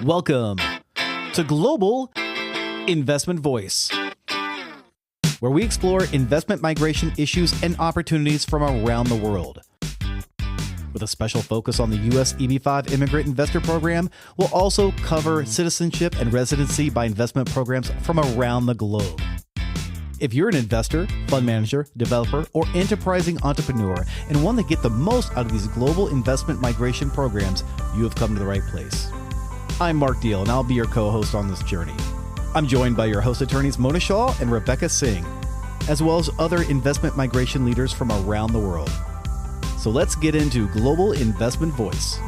Welcome to Global Investment Voice, where we explore investment migration issues and opportunities from around the world. With a special focus on the U.S. EB-5 Immigrant Investor Program, we'll also cover citizenship and residency by investment programs from around the globe. If you're an investor, fund manager, developer, or enterprising entrepreneur and want to get the most out of these global investment migration programs, you have come to the right place. I'm Mark Deal, and I'll be your co-host on this journey. I'm joined by your host attorneys Mona Shaw and Rebecca Singh, as well as other investment migration leaders from around the world. So let's get into Global Investment Voice.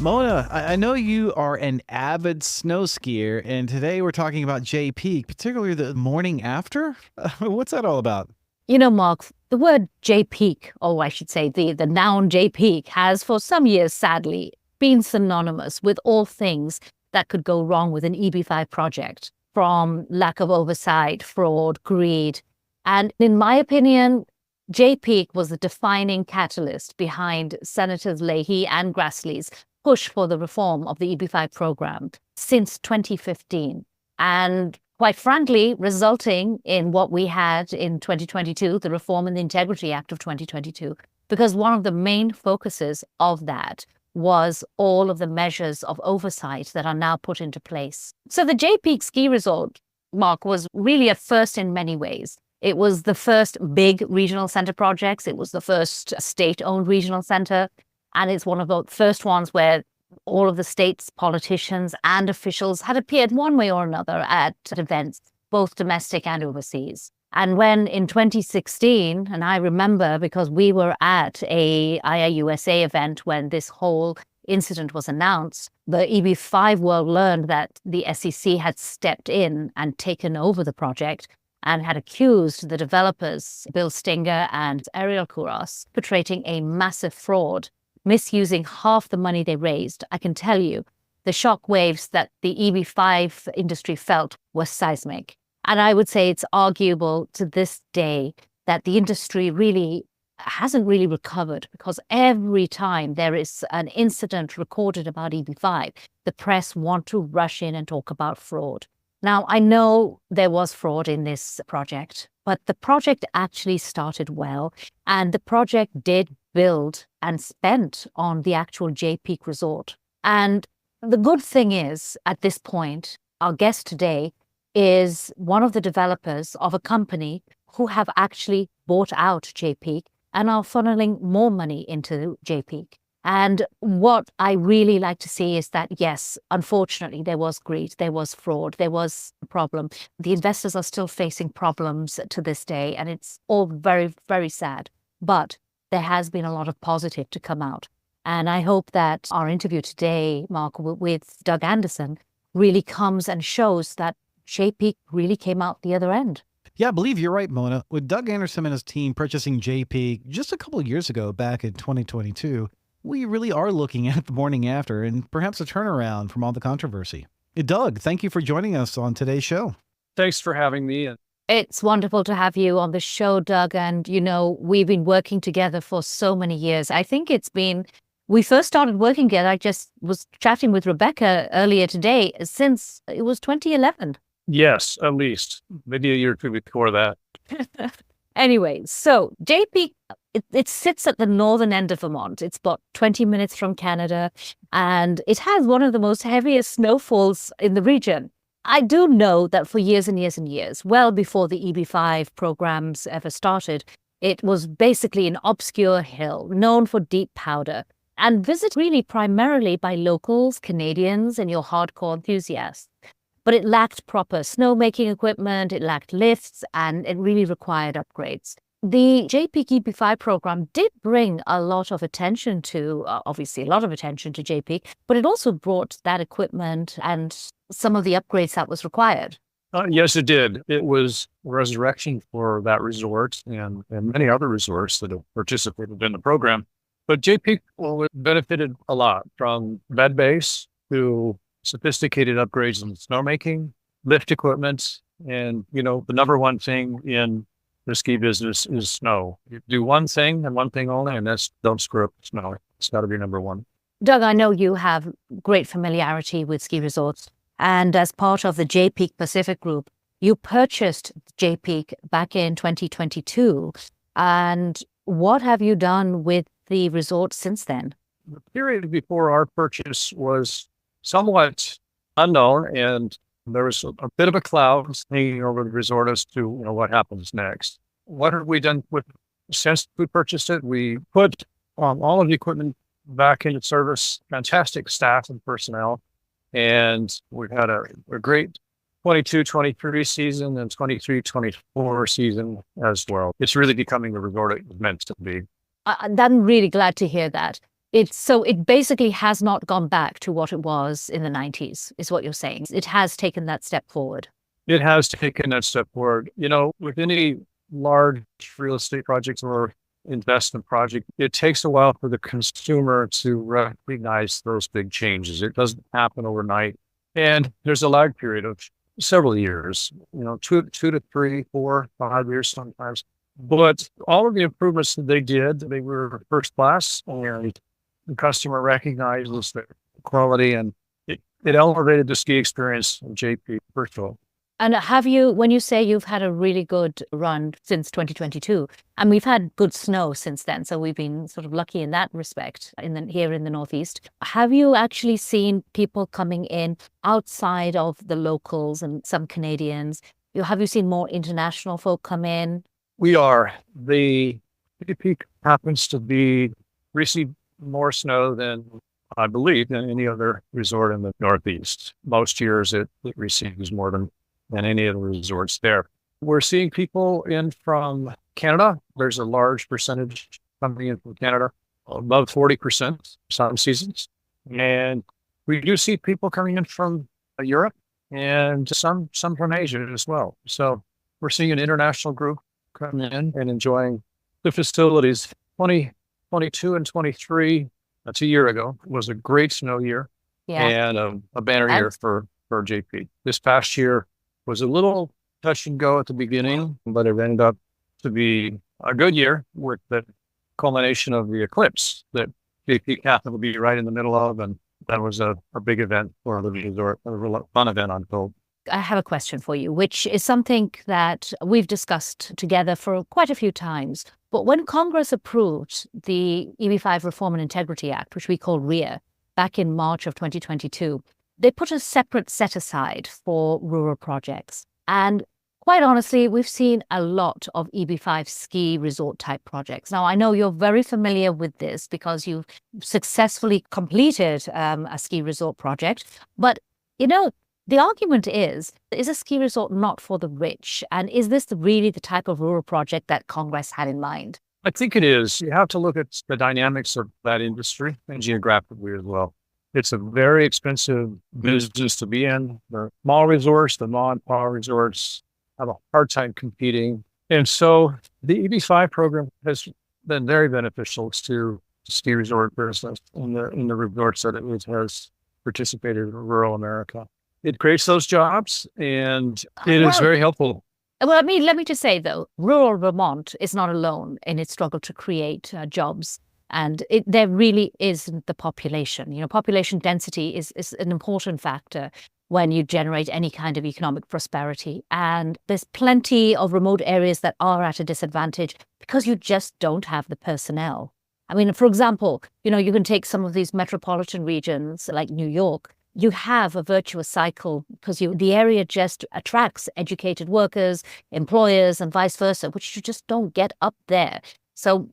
Mona, I know you are an avid snow skier, and today we're talking about Jay Peak, particularly the morning after. What's that all about? You know, Mark, the word Jay Peak, or I should say the noun Jay Peak, has for some years, sadly, been synonymous with all things that could go wrong with an EB-5 project, from lack of oversight, fraud, greed. And in my opinion, Jay Peak was the defining catalyst behind Senators Leahy and Grassley's push for the reform of the EB-5 program since 2015. And quite frankly, resulting in what we had in 2022, the Reform and the Integrity Act of 2022, because one of the main focuses of that was all of the measures of oversight that are now put into place. So the Jay Peak Ski Resort, Mark, was really a first in many ways. It was the first big regional center projects. It was the first state-owned regional center. And it's one of the first ones where all of the state's politicians and officials had appeared one way or another at events, both domestic and overseas. And when in 2016, and I remember because we were at a IIUSA event when this whole incident was announced, the EB-5 world learned that the SEC had stepped in and taken over the project and had accused the developers, Bill Stinger and Ariel Kouros, perpetrating a massive fraud, misusing half the money they raised. I can tell you, the shockwaves that the EB-5 industry felt were seismic. And I would say it's arguable to this day that the industry really hasn't really recovered, because every time there is an incident recorded about EB-5, the press want to rush in and talk about fraud. Now, I know there was fraud in this project, but the project actually started well, and the project did build and spent on the actual Jay Peak Resort. And the good thing is, at this point, our guest today is one of the developers of a company who have actually bought out Jay Peak and are funneling more money into Jay Peak. And what I really like to see is that, yes, unfortunately, there was greed, there was fraud, there was a problem. The investors are still facing problems to this day, and it's all very, very sad. But there has been a lot of positive to come out. And I hope that our interview today, Mark, with Doug Anderson, really comes and shows that Jay Peak really came out the other end. Yeah, I believe you're right, Mona. With Doug Anderson and his team purchasing Jay Peak just a couple of years ago, back in 2022, we really are looking at the morning after and perhaps a turnaround from all the controversy. Doug, thank you for joining us on today's show. Thanks for having me. It's wonderful to have you on the show, Doug. And, you know, we've been working together for so many years. I think we first started working together. I just was chatting with Rebecca earlier today, since it was 2011. Yes, at least. Maybe a year or two before that. Anyway, so Jay Peak, it sits at the northern end of Vermont. It's about 20 minutes from Canada, and it has one of the most heaviest snowfalls in the region. I do know that for years and years and years, well before the EB-5 programs ever started, it was basically an obscure hill known for deep powder and visited really primarily by locals, Canadians, and your hardcore enthusiasts. But it lacked proper snowmaking equipment, it lacked lifts, and it really required upgrades. The Jay Peak EB-5 program did bring a lot of attention to, obviously a lot of attention to Jay Peak, but it also brought that equipment and some of the upgrades that was required. Yes, it did. It was a resurrection for that resort and many other resorts that have participated in the program. But Jay Peak benefited a lot, from bed base to sophisticated upgrades in snowmaking, lift equipment, and, you know, the number one thing in the ski business is snow. You do one thing and one thing only, and that's don't screw up the snow. It's got to be number one. Doug, I know you have great familiarity with ski resorts. And as part of the J Peak Pacific Group, you purchased J Peak back in 2022. And what have you done with the resort since then? The period before our purchase was somewhat unknown, and there was a bit of a cloud hanging over the resort as to what happens next. What have we done with since we purchased it? We put all of the equipment back into service, fantastic staff and personnel, and we've had a great 22-23 season and 23-24 season as well. It's really becoming the resort it was meant to be. I'm really glad to hear that. It basically has not gone back to what it was in the 90s, is what you're saying. It has taken that step forward. It has taken that step forward. With any large real estate projects or investment project, it takes a while for the consumer to recognize those big changes. It doesn't happen overnight. And there's a lag period of several years, 2 to 3, 4, 5 years sometimes. But all of the improvements that they did, they were first class, and the customer recognizes the quality, and it elevated the ski experience of JP for sure. And when you say you've had a really good run since 2022, and we've had good snow since then, so we've been sort of lucky in that respect here in the Northeast. Have you actually seen people coming in outside of the locals and some Canadians? Have you seen more international folk come in? We are. The peak happens to be receive more snow than I believe than any other resort in the Northeast. Most years it receives more than any of the resorts there. We're seeing people in from Canada. There's a large percentage coming in from Canada, above 40% some seasons. And we do see people coming in from Europe and some from Asia as well. So we're seeing an international group coming in and enjoying the facilities. 2022 and 23, that's a year ago, was a great snow year and a banner year for JP. This past year was a little touch and go at the beginning, but it ended up to be a good year with the culmination of the eclipse that JP happened to be right in the middle of, and that was a big event for the resort, a real fun event, I'm told. I have a question for you, which is something that we've discussed together for quite a few times. But when Congress approved the EB5 Reform and Integrity Act, which we call REA, back in March of 2022, they put a separate set aside for rural projects. And quite honestly, we've seen a lot of EB5 ski resort type projects. Now, I know you're very familiar with this because you've successfully completed a ski resort project. But, the argument is a ski resort not for the rich? And is this really the type of rural project that Congress had in mind? I think it is. You have to look at the dynamics of that industry and geographically as well. It's a very expensive business to be in. The small resorts, the non-power resorts have a hard time competing. And so the EB5 program has been very beneficial to ski resort business in the resorts that it has participated in rural America. It creates those jobs, and it is very helpful. Well, let me just say, though, rural Vermont is not alone in its struggle to create jobs. And there really isn't the population. Population density is an important factor when you generate any kind of economic prosperity. And there's plenty of remote areas that are at a disadvantage because you just don't have the personnel. I mean, for example, you can take some of these metropolitan regions like New York. You have a virtuous cycle because the area just attracts educated workers, employers, and vice versa, which you just don't get up there. So,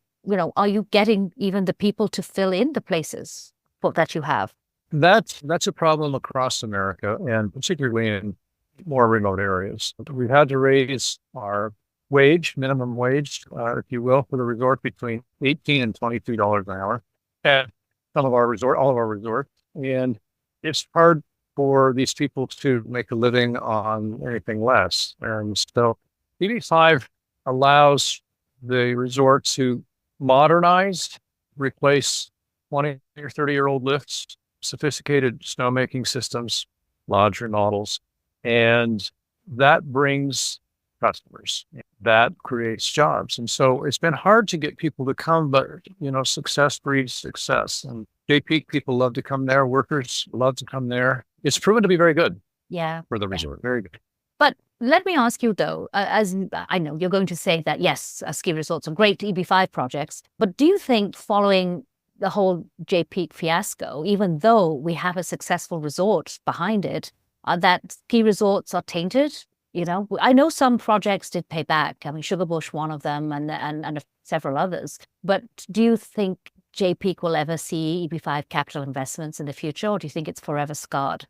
are you getting even the people to fill in the places that you have? That's a problem across America, and particularly in more remote areas. We've had to raise our minimum wage, if you will, for the resort between $18 and $23 an hour at all of our resorts. And it's hard for these people to make a living on anything less. And so EB5 allows the resort to modernize, replace 20 or 30-year-old lifts, sophisticated snowmaking systems, lodge remodels, and that brings customers. That creates jobs. And so it's been hard to get people to come, but, success breeds success. And Jay Peak, people love to come there. Workers love to come there. It's proven to be very good for the Yeah. resort. Very good. But let me ask you though, as I know you're going to say that yes, ski resorts are great EB5 projects, but do you think following the whole Jay Peak fiasco, even though we have a successful resort behind it, that ski resorts are tainted? You know, I know some projects did pay back. I mean, Sugarbush, one of them, and several others. But do you think Jay Peak will ever see EB5 capital investments in the future, or do you think it's forever scarred?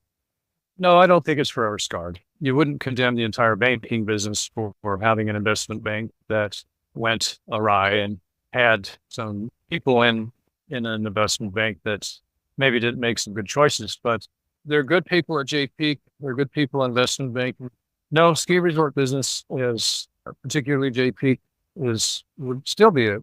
No, I don't think it's forever scarred. You wouldn't condemn the entire banking business for having an investment bank that went awry and had some people in an investment bank that maybe didn't make some good choices, but they're good people at Jay Peak. They're good people in investment banking. No, ski resort business is, particularly Jay Peak, would still be a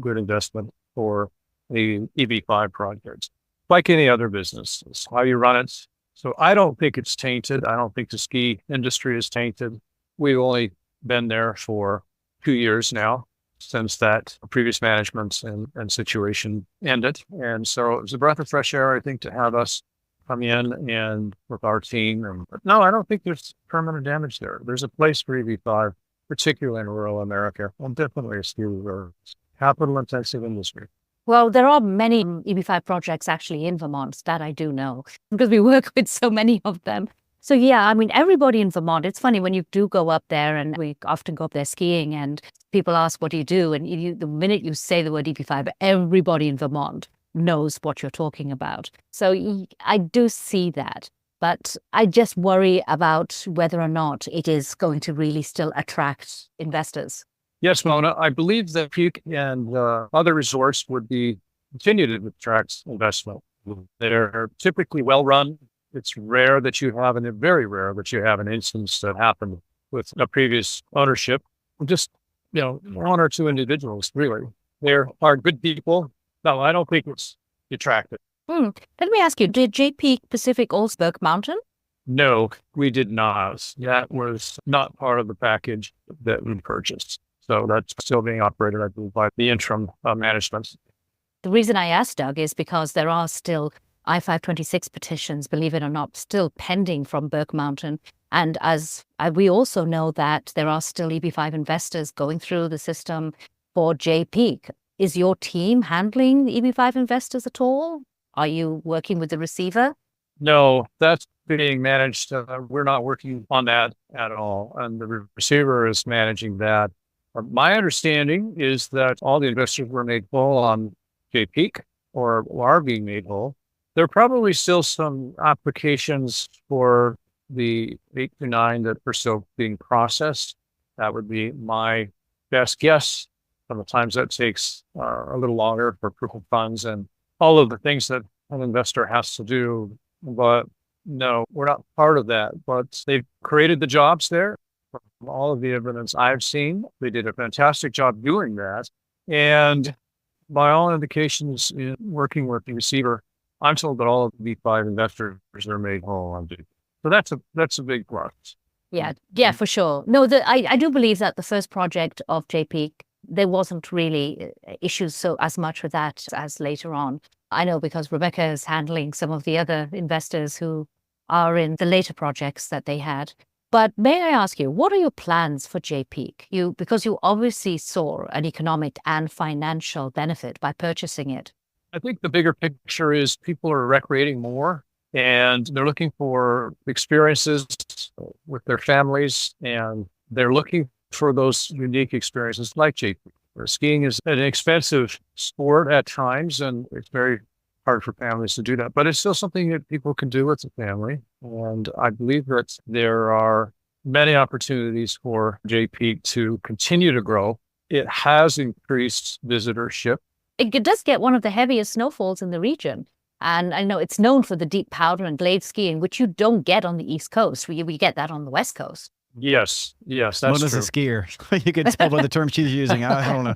good investment for the EB5 projects, like any other business. It's how you run it. So I don't think it's tainted. I don't think the ski industry is tainted. We've only been there for 2 years now since that previous management and situation ended. And so it was a breath of fresh air, I think, to have us come in and with our team. And no, I don't think there's permanent damage there. There's a place for EB5, particularly in rural America, and definitely a ski resort. Capital intensive industry. Well, there are many EB5 projects actually in Vermont, that I do know, because we work with so many of them. So yeah, I mean, everybody in Vermont, it's funny when you do go up there, and we often go up there skiing, and people ask, what do you do? And the minute you say the word EB5, everybody in Vermont knows what you're talking about. So I do see that, but I just worry about whether or not it is going to really still attract investors. Yes, Mona, I believe that Peak and other resorts would continue to attract investment. They're typically well run. It's rare that you have, and very rare that you have an instance that happened with a previous ownership. Just, one or two individuals, really. There are good people. No, I don't think it's detracted. Let me ask you, did Jay Peak Pacific also Burke Mountain? No, we did not. That was not part of the package that we purchased. So that's still being operated, I believe, by the interim management. The reason I asked, Doug, is because there are still I-526 petitions, believe it or not, still pending from Burke Mountain. And as we also know that there are still EB5 investors going through the system for Jay Peak. Is your team handling EB5 investors at all? Are you working with the receiver? No, that's being managed. We're not working on that at all. And the receiver is managing that. My understanding is that all the investors were made whole on Jay Peak or are being made whole. There are probably still some applications for the 8 to 9 that are still being processed. That would be my best guess. Sometimes that takes a little longer for proof of funds and all of the things that an investor has to do. But no, we're not part of that. But they've created the jobs there. From all of the evidence I've seen, they did a fantastic job doing that. And by all indications, in working with the receiver, I'm told that all of the B5 investors are made whole on Duke. So that's a big plus. Yeah, for sure. No, I do believe that the first project of Jay Peak, there wasn't really issues as much with that as later on. I know because Rebecca is handling some of the other investors who are in the later projects that they had. But may I ask you, what are your plans for Jay Peak? Because you obviously saw an economic and financial benefit by purchasing it. I think the bigger picture is people are recreating more and they're looking for experiences with their families, and they're looking for those unique experiences like Jay Peak. Skiing is an expensive sport at times, and it's very hard for families to do that, but it's still something that people can do with a family. And I believe that there are many opportunities for Jay Peak to continue to grow. It has increased visitorship. It does get one of the heaviest snowfalls in the region. And I know it's known for the deep powder and glade skiing, which you don't get on the East Coast. We get that on the West Coast. Yes, that's Mona's true. a skier. You can tell by the term she's using. I don't know.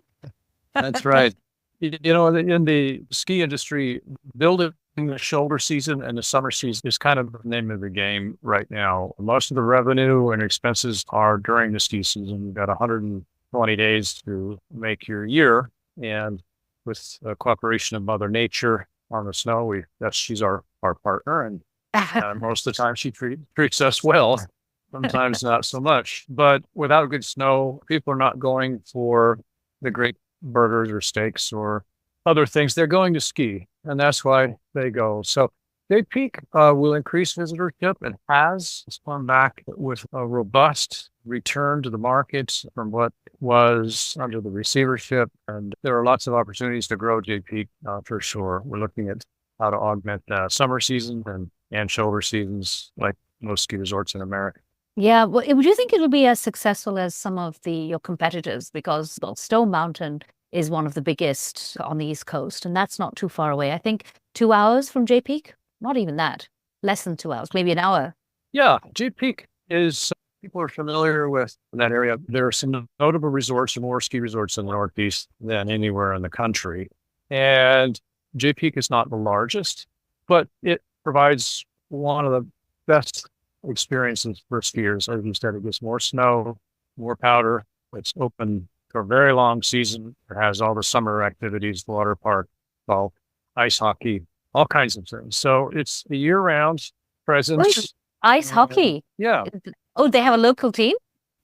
That's right. In the ski industry, building the shoulder season and the summer season is kind of the name of the game right now. Most of the revenue and expenses are during the ski season. You've got 120 days to make your year. And with the cooperation of Mother Nature, on the snow. She's our partner, and most of the time she treats us well. Sometimes not so much. But without good snow, people are not going for the great burgers or steaks or other things. They're going to ski, and that's why they go. So Jay Peak will increase visitorship and has come back with a robust return to the market from what was under the receivership. And there are lots of opportunities to grow Jay Peak for sure. We're looking at how to augment summer season and shoulder seasons like most ski resorts in America. Yeah, well, would you think it'll be as successful as some of your competitors? Because Stone Mountain is one of the biggest on the East Coast, and that's not too far away. I think 2 hours from Jay Peak. Not even that. Less than 2 hours, maybe an hour. Yeah, Jay Peak is, people are familiar with that area. There are some notable resorts, more ski resorts in the Northeast than anywhere in the country. And Jay Peak is not the largest, but it provides one of the best experiences for skiers. As you said, it gets more snow, more powder. It's open for a very long season. It has all the summer activities, the water park, golf, ice hockey, all kinds of things. So it's a year-round presence. Ice hockey? Yeah. Oh, they have a local team?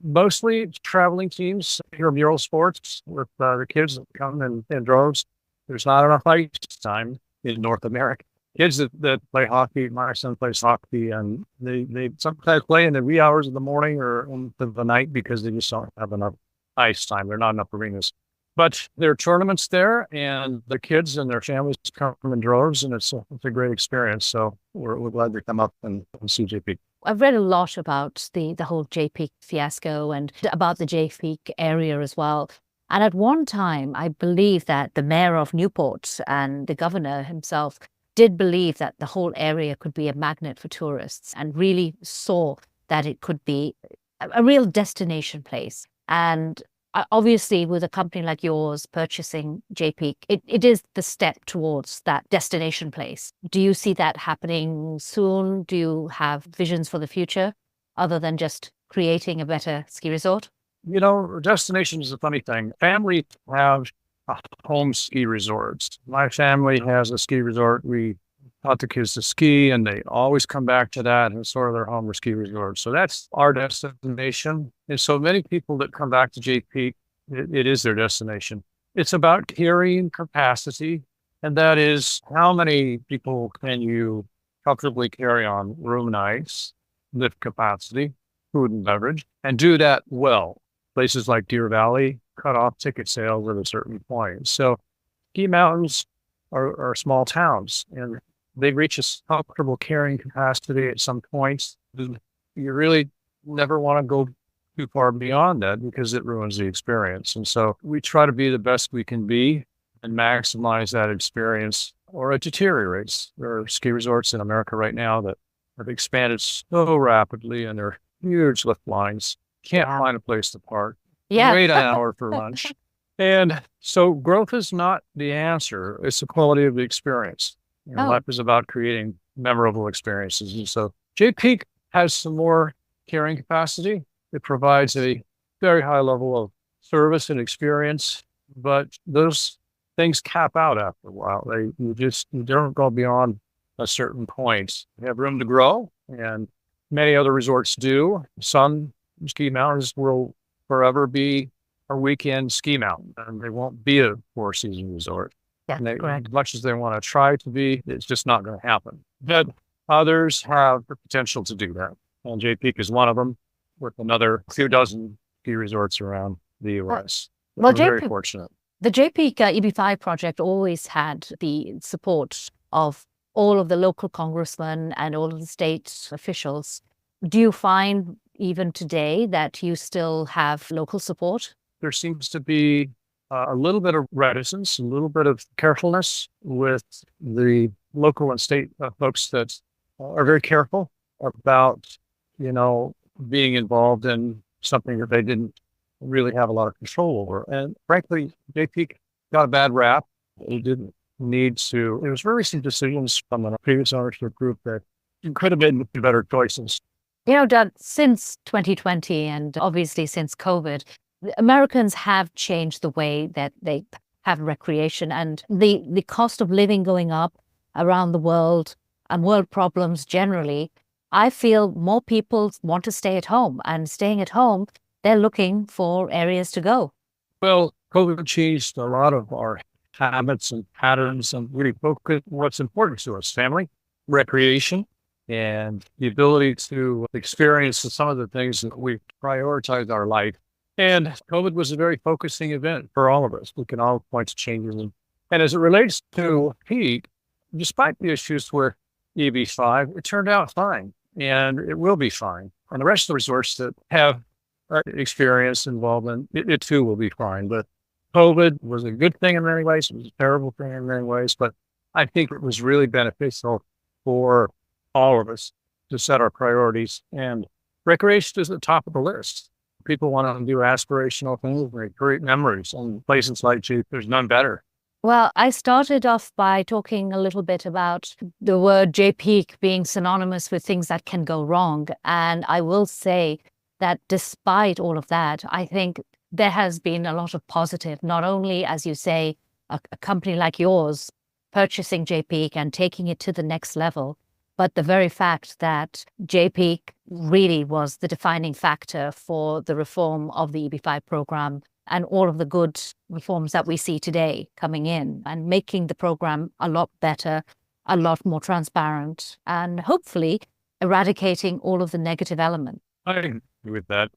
Mostly traveling teams, mural sports with the kids that come in droves. There's not enough ice time in North America. Kids that play hockey, my son plays hockey, and they sometimes play in the wee hours of the morning or into the night because they just don't have enough ice time. There are not enough arenas. But there are tournaments there, and the kids and their families come in droves, and it's a great experience. So we're glad to come up and see Jay Peak. I've read a lot about the whole Jay Peak fiasco and about the Jay Peak area as well. And at one time, I believe that the mayor of Newport and the governor himself did believe that the whole area could be a magnet for tourists and really saw that it could be a real destination place. And obviously, with a company like yours purchasing Jay Peak, it is the step towards that destination place. Do you see that happening soon? Do you have visions for the future other than just creating a better ski resort? Destination is a funny thing. Families have home ski resorts. My family has a ski resort. We taught the kids to ski, and they always come back to that, and it's sort of their home or ski resort. So that's our destination. And so many people that come back to Jay Peak, it is their destination. It's about carrying capacity, and that is how many people can you comfortably carry on room nights, lift capacity, food and beverage, and do that well. Places like Deer Valley cut off ticket sales at a certain point. So ski mountains are small towns, and they reach a comfortable carrying capacity at some points. You really never want to go too far beyond that because it ruins the experience. And so we try to be the best we can be and maximize that experience, or it deteriorates. There are ski resorts in America right now that have expanded so rapidly, and they're huge lift lines. Can't find a place to park. Yeah. Wait an hour for lunch. And so growth is not the answer. It's the quality of the experience. Life is about creating memorable experiences. And so Jay Peak has some more carrying capacity. It provides a very high level of service and experience, but those things cap out after a while. You don't go beyond a certain point. You have room to grow, and many other resorts do. Some ski mountains will forever be a weekend ski mountain, and they won't be a four-season resort. Yeah, correct. As much as they want to try to be, it's just not going to happen. But others have the potential to do that. And Jay Peak is one of them, with another few dozen ski resorts around the U.S. Well, We're very fortunate. The Jay Peak EB5 project always had the support of all of the local congressmen and all of the state officials. Do you find even today that you still have local support? There seems to be a little bit of reticence, a little bit of carefulness with the local and state folks that are very careful about, being involved in something that they didn't really have a lot of control over. And frankly, Jay Peak got a bad rap. It didn't need to. It was very recent decisions from the previous ownership group that could have been better choices. Doug, since 2020 and obviously since COVID, Americans have changed the way that they have recreation, and the cost of living going up, around the world and world problems generally, I feel more people want to stay at home, and staying at home, they're looking for areas to go. Well, COVID changed a lot of our habits and patterns and really focus what's important to us: family, recreation, and the ability to experience some of the things that we prioritize our life. And COVID was a very focusing event for all of us. We can all point to changes. And as it relates to peak, despite the issues with EB5, it turned out fine, and it will be fine. And the rest of the resorts that have experience involvement, it too will be fine. But COVID was a good thing in many ways. It was a terrible thing in many ways. But I think it was really beneficial for all of us to set our priorities. And recreation is at the top of the list. People want to do aspirational things, create memories. And places like Jeep, there's none better. Well, I started off by talking a little bit about the word JPeak being synonymous with things that can go wrong. And I will say that despite all of that, I think there has been a lot of positive, not only, as you say, a company like yours purchasing JPeak and taking it to the next level, but the very fact that JPeak really was the defining factor for the reform of the EB5 program and all of the good reforms that we see today coming in and making the program a lot better, a lot more transparent, and hopefully eradicating all of the negative elements. I agree with that.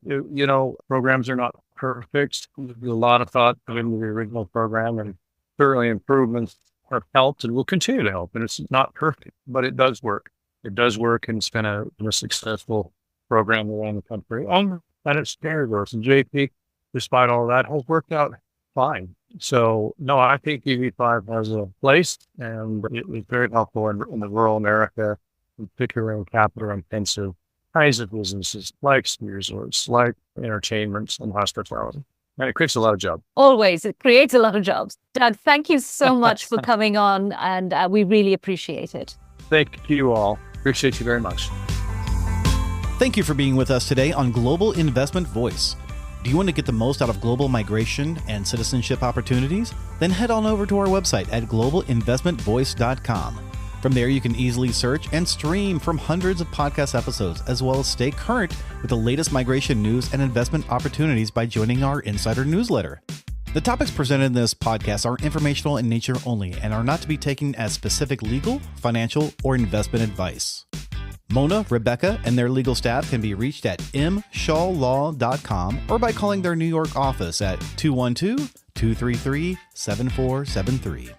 Programs are not perfect. There's a lot of thought into the original program, and certainly improvements have helped and will continue to help. And it's not perfect, but it does work. It does work, and it's been a successful program around the country. And it's very diverse. And JPeak, despite all that, has worked out fine. So, no, I think EB5 has a place, and it was very helpful in the rural America, in particular in capital-intensive kinds of businesses like ski resorts, like entertainments and hospitality. And it creates a lot of jobs. Always. It creates a lot of jobs. Doug, thank you so much for coming on, and we really appreciate it. Thank you all. Appreciate you very much. Thank you for being with us today on Global Investment Voice. Do you want to get the most out of global migration and citizenship opportunities? Then head on over to our website at globalinvestmentvoice.com. From there, you can easily search and stream from hundreds of podcast episodes, as well as stay current with the latest migration news and investment opportunities by joining our insider newsletter. The topics presented in this podcast are informational in nature only and are not to be taken as specific legal, financial, or investment advice. Mona, Rebecca, and their legal staff can be reached at mshawlaw.com or by calling their New York office at 212-233-7473.